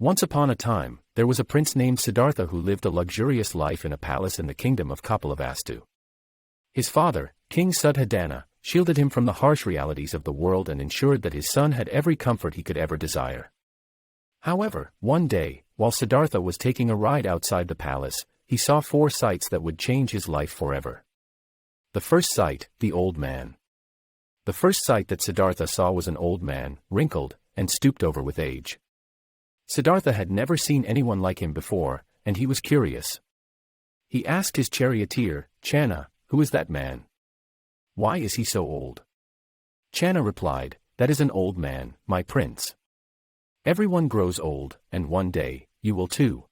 Once upon a time, there was a prince named Siddhartha who lived a luxurious life in a palace in the kingdom of Kapilavastu. His father, King Suddhodana, shielded him from the harsh realities of the world and ensured that his son had every comfort he could ever desire. However, one day, while Siddhartha was taking a ride outside the palace, he saw 4 sights that would change his life forever. The first sight, the old man. The first sight that Siddhartha saw was an old man, wrinkled, and stooped over with age. Siddhartha had never seen anyone like him before, and he was curious. He asked his charioteer, Channa, "Who is that man? Why is he so old?" Channa replied, "That is an old man, my prince. Everyone grows old, and one day, you will too."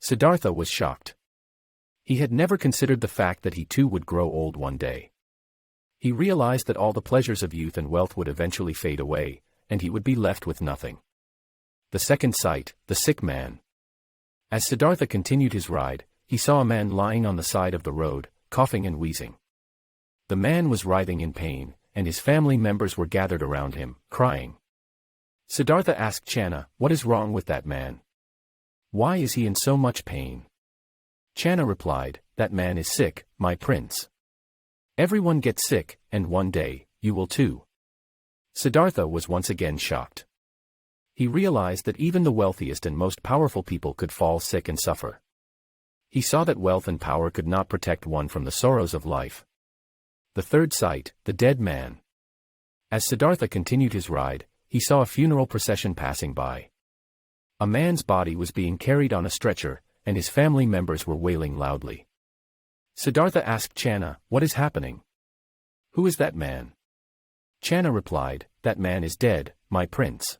Siddhartha was shocked. He had never considered the fact that he too would grow old one day. He realized that all the pleasures of youth and wealth would eventually fade away, and he would be left with nothing. The second sight, the sick man. As Siddhartha continued his ride, he saw a man lying on the side of the road, coughing and wheezing. The man was writhing in pain, and his family members were gathered around him, crying. Siddhartha asked Channa, "What is wrong with that man? Why is he in so much pain?" Channa replied, "That man is sick, my prince. Everyone gets sick, and one day, you will too." Siddhartha was once again shocked. He realized that even the wealthiest and most powerful people could fall sick and suffer. He saw that wealth and power could not protect one from the sorrows of life. The third sight, the dead man. As Siddhartha continued his ride, he saw a funeral procession passing by. A man's body was being carried on a stretcher, and his family members were wailing loudly. Siddhartha asked Channa, "What is happening? Who is that man?" Channa replied, "That man is dead, my prince.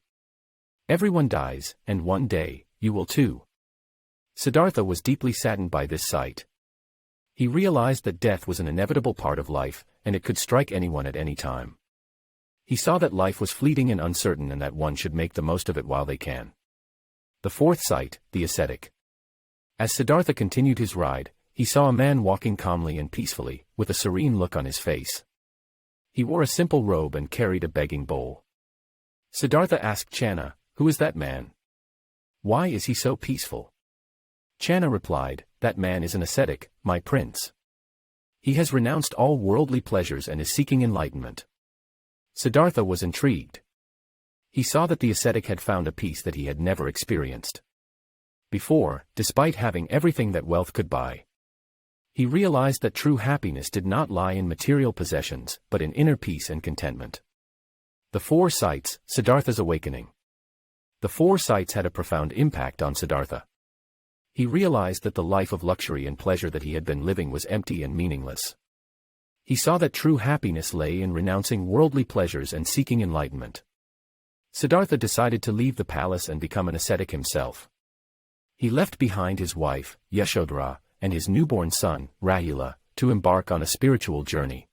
Everyone dies, and one day, you will too." Siddhartha was deeply saddened by this sight. He realized that death was an inevitable part of life, and it could strike anyone at any time. He saw that life was fleeting and uncertain and that one should make the most of it while they can. The fourth sight, the ascetic. As Siddhartha continued his ride, he saw a man walking calmly and peacefully, with a serene look on his face. He wore a simple robe and carried a begging bowl. Siddhartha asked Channa, "Who is that man? Why is he so peaceful?" Channa replied, "That man is an ascetic, my prince. He has renounced all worldly pleasures and is seeking enlightenment." Siddhartha was intrigued. He saw that the ascetic had found a peace that he had never experienced before, despite having everything that wealth could buy. He realized that true happiness did not lie in material possessions, but in inner peace and contentment. The 4 sights, Siddhartha's awakening. The 4 sights had a profound impact on Siddhartha. He realized that the life of luxury and pleasure that he had been living was empty and meaningless. He saw that true happiness lay in renouncing worldly pleasures and seeking enlightenment. Siddhartha decided to leave the palace and become an ascetic himself. He left behind his wife, Yashodhara, and his newborn son, Rahula, to embark on a spiritual journey.